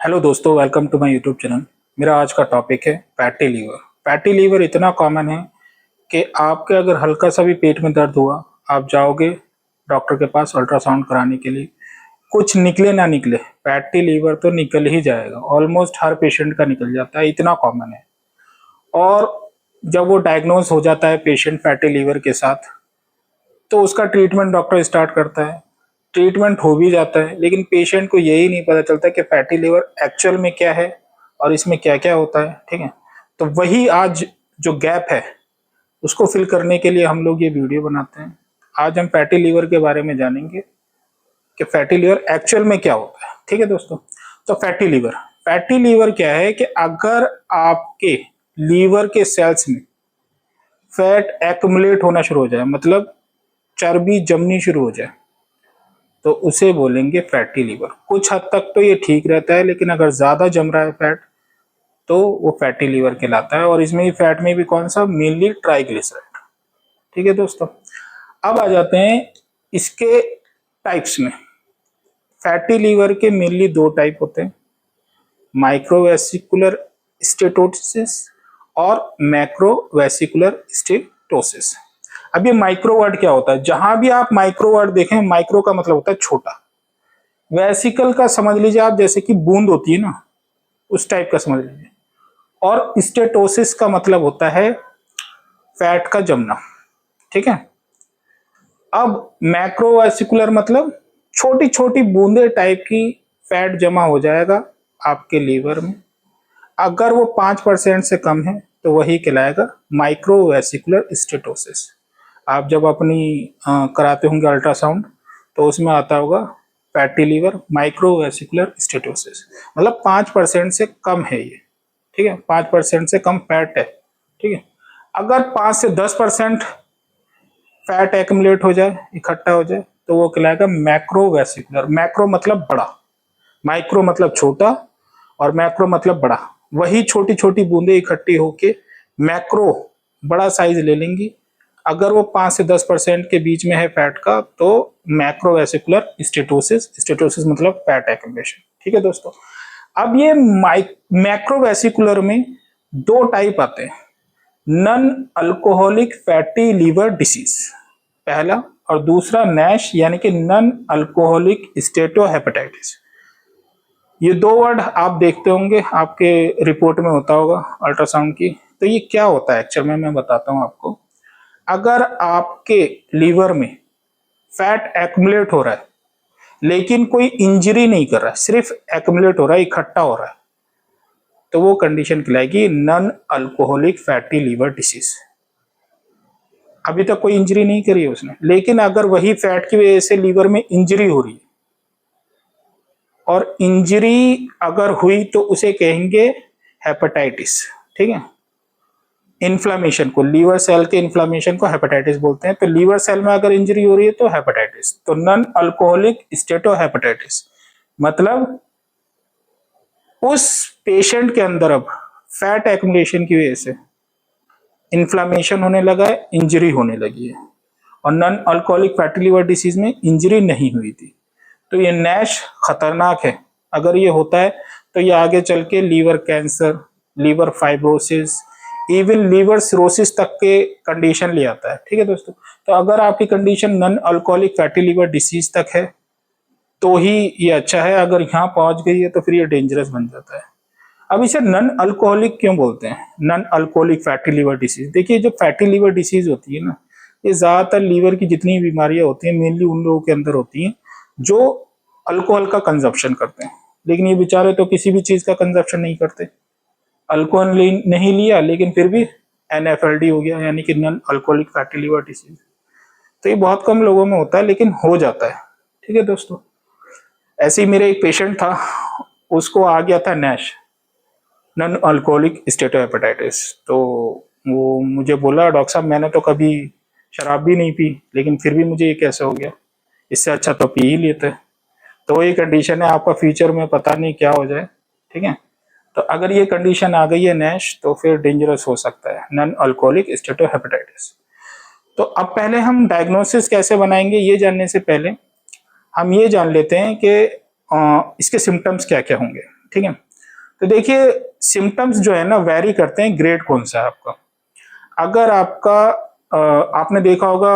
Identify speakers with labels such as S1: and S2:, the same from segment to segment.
S1: Hello दोस्तों, welcome to my YouTube channel. मेरा आज का टॉपिक है फैटी लीवर। फैटी लीवर इतना कॉमन है कि आपके अगर हल्का सा भी पेट में दर्द हुआ, आप जाओगे डॉक्टर के पास अल्ट्रासाउंड कराने के लिए, कुछ निकले ना निकले, फैटी लीवर तो निकल ही जाएगा। ऑलमोस्ट हर पेशेंट का निकल जाता है, इतना कॉमन है। और जब वो डायग्नोज हो जाता है पेशेंट फैटी लीवर के साथ, तो उसका ट्रीटमेंट डॉक्टर स्टार्ट करता है। ट्रीटमेंट हो भी जाता है, लेकिन पेशेंट को यही नहीं पता चलता कि फैटी लिवर एक्चुअल में क्या है और इसमें क्या क्या होता है। ठीक है, तो वही आज जो गैप है उसको फिल करने के लिए हम लोग ये वीडियो बनाते हैं। आज हम फैटी लीवर के बारे में जानेंगे कि फैटी लीवर एक्चुअल में क्या होता है। ठीक है दोस्तों, तो फैटी लीवर क्या है कि अगर आपके लीवर के सेल्स में फैट एक्युमुलेट होना शुरू हो जाए, मतलब चर्बी जमनी शुरू हो जाए, तो उसे बोलेंगे फैटी लीवर। कुछ हद तक तो ये ठीक रहता है, लेकिन अगर ज्यादा जम रहा है फैट तो वो फैटी लीवर कहलाता है। और इसमें ही फैट में भी कौन सा, मेनली ट्राइग्लिसराइड। ठीक है दोस्तों, अब आ जाते हैं इसके टाइप्स में। फैटी लीवर के मेनली दो टाइप होते हैं, माइक्रोवेसिकुलर स्टेटोसिस और मैक्रोवेसिकुलर स्टेटोसिस। अब ये माइक्रो वर्ड क्या होता है? जहां भी आप माइक्रो वर्ड देखें, माइक्रो का मतलब होता है छोटा, वेसिकल का समझ लीजिए आप जैसे कि बूंद होती है ना, उस टाइप का समझ लीजिए। और स्टेटोसिस का मतलब होता है फैट का जमना। ठीक है, अब मैक्रोवेसिकुलर मतलब छोटी छोटी बूंदे टाइप की फैट जमा हो जाएगा आपके लीवर में। अगर वो 5% से कम है तो वही कहलाएगा माइक्रोवेसिकुलर स्टेटोसिस। आप जब अपनी कराते होंगे अल्ट्रासाउंड, तो उसमें आता होगा फैटी लीवर माइक्रोवेसिकुलर स्टेटोसिस, मतलब 5% से कम है ये। ठीक है, 5% से कम फैट है। ठीक है, अगर 5 से 10% फैट एक्युमुलेट हो जाए, इकट्ठा हो जाए, तो वो कहलाएगा मैक्रोवेसिकुलर। मैक्रो मतलब बड़ा, माइक्रो मतलब छोटा और मैक्रो मतलब बड़ा। वही छोटी छोटी बूंदे इकट्ठी होके मैक्रो बड़ा साइज ले लेंगी। अगर वो 5 से 10% के बीच में है फैट का, तो मैक्रोवेसिकुलर स्टेटोसिस। स्टेटोसिस मतलब फैट एक्युमुलेशन। ठीक है दोस्तों, अब ये मैक्रोवेसिकुलर में दो टाइप आते हैं, non alcoholic fatty liver disease पहला, और दूसरा नैश यानी कि नन अल्कोहलिक स्टेटोहेपेटाइटिस। ये दो वर्ड आप देखते होंगे, आपके रिपोर्ट में होता होगा अल्ट्रासाउंड की। तो ये क्या होता है एक्चुअल में, मैं बताता हूं आपको। अगर आपके लीवर में फैट एक्युमुलेट हो रहा है लेकिन कोई इंजरी नहीं कर रहा है, सिर्फ एक्युमुलेट हो रहा है, इकट्ठा हो रहा है, तो वो कंडीशन कहलाएगी non alcoholic fatty liver disease. अभी तक कोई इंजरी नहीं करी है उसने, लेकिन अगर वही फैट की वजह से लीवर में इंजरी हो रही है, और इंजरी अगर हुई तो उसे कहेंगे हेपेटाइटिस। ठीक है, इन्फ्लामेशन को, लीवर सेल के इन्फ्लामेशन को हेपेटाइटिस बोलते हैं। तो लीवर सेल में अगर इंजरी हो रही है तो हेपेटाइटिस। तो नॉन अल्कोहलिक स्टेटोहेपेटाइटिस मतलब उस पेशेंट के अंदर अब फैट एक्युमुलेशन की वजह से इन्फ्लामेशन होने लगा है, इंजरी होने लगी है। और non alcoholic fatty liver disease में इंजरी नहीं हुई थी। तो ये नैश खतरनाक है। अगर ये होता है तो ये आगे चल के liver cancer, liver fibrosis, even liver cirrhosis तक के कंडीशन ले आता है। ठीक है दोस्तों, तो अगर आपकी condition non alcoholic fatty liver disease तक है तो ही ये अच्छा है। अगर यहाँ पहुंच गई है तो फिर ये डेंजरस बन जाता है। अब इसे नॉन अल्कोहलिक क्यों बोलते हैं, non alcoholic fatty liver disease? देखिए, जो फैटी लीवर डिसीज होती है ना, ये ज्यादातर लीवर की जितनी बीमारियां होती हैं मेनली उन लोगों के अंदर होती हैं जो अल्कोहल का कंजप्शन करते हैं। लेकिन ये बेचारे तो किसी भी चीज का कंजप्शन नहीं करते, अल्कोहल नहीं लिया लेकिन फिर भी एनएफएलडी हो गया, यानी कि non alcoholic fatty liver disease. तो ये बहुत कम लोगों में होता है, लेकिन हो जाता है। ठीक है दोस्तों, ऐसे ही मेरे एक पेशेंट था, उसको आ गया था नैश, नॉन अल्कोहलिक स्टेटोहेपेटाइटिस। तो वो मुझे बोला, डॉक्टर साहब मैंने तो कभी शराब भी नहीं पी, लेकिन फिर भी मुझे ये कैसे हो गया, इससे अच्छा तो पी ही लेते। तो ये कंडीशन है, आपका फ्यूचर में पता नहीं क्या हो जाए। ठीक है, तो अगर ये कंडीशन आ गई है नैश, तो फिर डेंजरस हो सकता है नॉन अल्कोहलिक स्टेटोहेपेटाइटिस। तो अब पहले हम डायग्नोसिस कैसे बनाएंगे ये जानने से पहले हम ये जान लेते हैं कि इसके सिम्टम्स क्या क्या होंगे। ठीक है। तो देखिए सिम्टम्स जो है ना वेरी करते हैं, ग्रेड कौन सा है आपका। अगर आपका आपने देखा होगा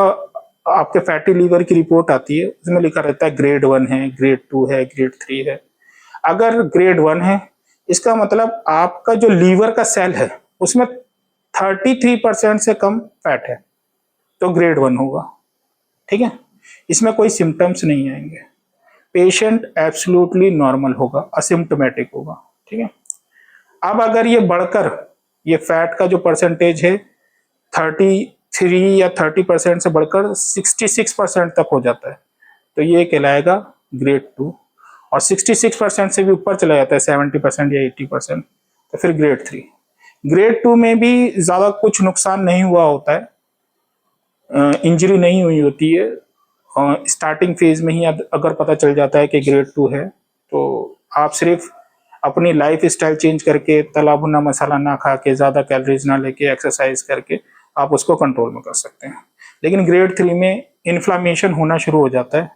S1: आपके फैटी लीवर की रिपोर्ट आती है, उसमें लिखा रहता है ग्रेड 1 है, ग्रेड 2 है, ग्रेड 3 है। अगर ग्रेड 1 है, इसका मतलब आपका जो लीवर का सेल है उसमें 33% से कम फैट है, तो ग्रेड 1 होगा। ठीक है, इसमें कोई सिम्टम्स नहीं आएंगे, पेशेंट एब्सोल्युटली नॉर्मल होगा, असिम्टोमेटिक होगा। ठीक है। अब अगर ये बढ़कर ये फैट का जो परसेंटेज है 33 या 30% से बढ़कर 66% तक हो जाता है, तो ये कहलाएगा ग्रेड 2। और 66% से भी ऊपर चला जाता है 70% या 80%, तो फिर ग्रेड 3। ग्रेड 2 में भी ज़्यादा कुछ नुकसान नहीं हुआ होता है, इंजरी नहीं हुई होती है। स्टार्टिंग फेज में ही अगर पता चल जाता है कि ग्रेड 2 है, तो आप सिर्फ अपनी लाइफ स्टाइल चेंज करके, तला भुना मसाला ना खा के, ज़्यादा कैलोरीज ना लेके, एक्सरसाइज करके आप उसको कंट्रोल में कर सकते हैं। लेकिन ग्रेड 3 में इन्फ्लामेशन होना शुरू हो जाता है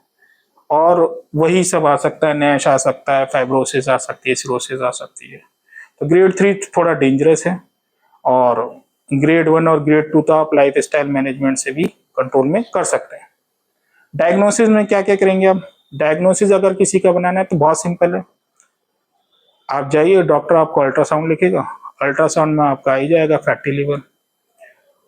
S1: और वही सब आ सकता है, नैश आ सकता है, फाइब्रोसिस आ सकती है, सिरोसिस आ सकती है। तो ग्रेड 3 थोड़ा डेंजरस है। और ग्रेड 1 और ग्रेड 2 तो आप लाइफ स्टाइल मैनेजमेंट से भी कंट्रोल में कर सकते हैं। डायग्नोसिस में क्या क्या करेंगे आप। डायग्नोसिस अगर किसी का बनाना है तो बहुत सिंपल है, आप जाइए, डॉक्टर आपको अल्ट्रासाउंड लिखेगा, अल्ट्रासाउंड में आपका आ ही जाएगा फैटी लीवर।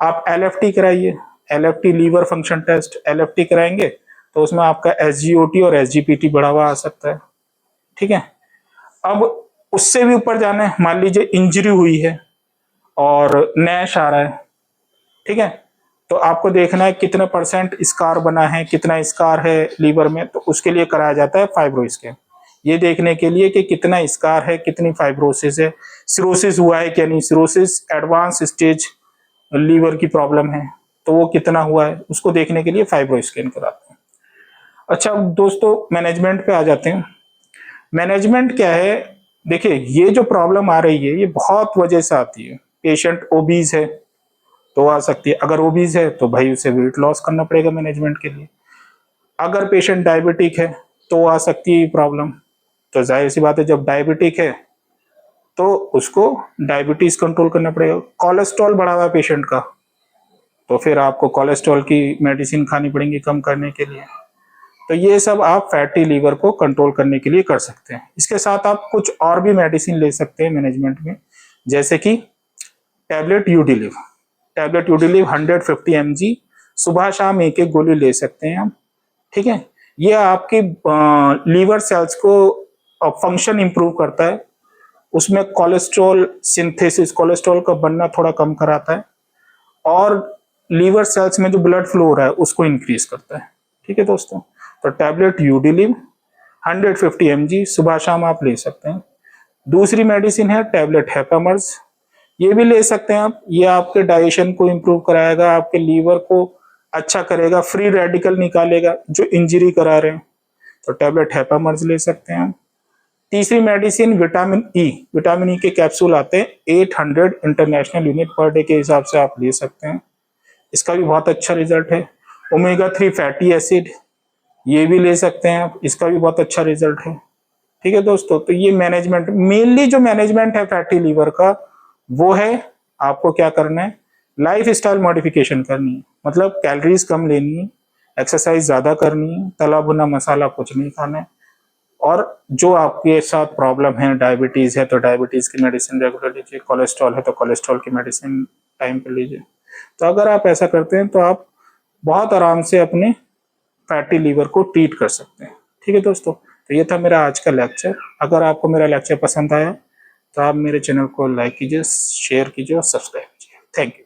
S1: आप LFT कराइए, LFT liver function test, LFT कराएंगे तो उसमें आपका SGOT और SGPT बढ़ा हुआ आ सकता है। ठीक है। अब उससे भी ऊपर जाना है, मान लीजिए इंजरी हुई है और नैश आ रहा है। ठीक है, तो आपको देखना है कितना परसेंट स्कार बना है, कितना स्कार है लीवर में, तो उसके लिए कराया जाता है फाइब्रो स्कैन, ये देखने के लिए कि कितना स्कार है, कितनी फाइब्रोसिस है, सिरोसिस हुआ है क्या नहीं। सिरोसिस एडवांस स्टेज लीवर की प्रॉब्लम है, तो वो कितना हुआ है उसको देखने के लिए फाइब्रो स्कैन कराते हैं। अच्छा दोस्तों, मैनेजमेंट पे आ जाते हैं। मैनेजमेंट क्या है, देखिए ये जो प्रॉब्लम आ रही है ये बहुत वजह से आती है। पेशेंट ओबीज है तो आ सकती है, अगर ओबीज है तो भाई उसे वेट लॉस करना पड़ेगा मैनेजमेंट के लिए। अगर पेशेंट डायबिटिक है तो आ सकती है प्रॉब्लम, तो जाहिर सी बात है जब डायबिटिक है तो उसको डायबिटीज कंट्रोल करना पड़ेगा। कोलेस्ट्रॉल बढ़ा हुआ है पेशेंट का, तो फिर आपको कोलेस्ट्रॉल की मेडिसिन खानी पड़ेंगी कम करने के लिए। तो ये सब आप फैटी लीवर को कंट्रोल करने के लिए कर सकते हैं। इसके साथ आप कुछ और भी मेडिसिन ले सकते हैं मैनेजमेंट में, जैसे कि टैबलेट यूडिलिव। टैबलेट यूडिलिव 150 mg सुबह शाम एक एक गोली ले सकते हैं हम। ठीक है, ये आपकी लीवर सेल्स को फंक्शन इंप्रूव करता है, उसमें कोलेस्ट्रॉल सिंथेसिस, कोलेस्ट्रॉल का बनना थोड़ा कम कराता है, और लीवर सेल्स में जो ब्लड फ्लो हो रहा है उसको इंक्रीज करता है। ठीक है दोस्तों, तो टैबलेट यूडिलिव 150 mg सुबह शाम आप ले सकते हैं। दूसरी मेडिसिन है टैबलेट हेपामर्स, ये भी ले सकते हैं आप। ये आपके डाइजेशन को इंप्रूव कराएगा, आपके लीवर को अच्छा करेगा, फ्री रेडिकल निकालेगा जो इंजरी करा रहे हैं, तो टैबलेट हेपामर्स ले सकते हैं आप। तीसरी medicine vitamin E, vitamin E के कैप्सूल आते हैं 800 इंटरनेशनल यूनिट पर डे के हिसाब से आप ले सकते हैं, इसका भी बहुत अच्छा रिजल्ट है। ओमेगा 3 फैटी एसिड, ये भी ले सकते हैं आप, इसका भी बहुत अच्छा रिजल्ट है। ठीक है दोस्तों, तो ये मैनेजमेंट, मेनली जो मैनेजमेंट है फैटी लीवर का वो है आपको क्या करना है, लाइफ स्टाइल मॉडिफिकेशन करनी है, मतलब कैलोरीज कम लेनी है, एक्सरसाइज ज्यादा करनी है, तला भुना मसाला कुछ नहीं खाना है, और जो आपके साथ प्रॉब्लम है, डायबिटीज है तो डायबिटीज की मेडिसिन रेगुलर लीजिए, कोलेस्ट्रॉल है तो कोलेस्ट्रॉल की मेडिसिन टाइम पर लीजिए। तो अगर आप ऐसा करते हैं तो आप बहुत आराम से अपने फैटी लीवर को ट्रीट कर सकते हैं। ठीक है दोस्तों, तो ये था मेरा आज का लेक्चर। अगर आपको मेरा लेक्चर पसंद आया तो आप मेरे चैनल को लाइक कीजिए, शेयर कीजिए और सब्सक्राइब कीजिए। Thank you.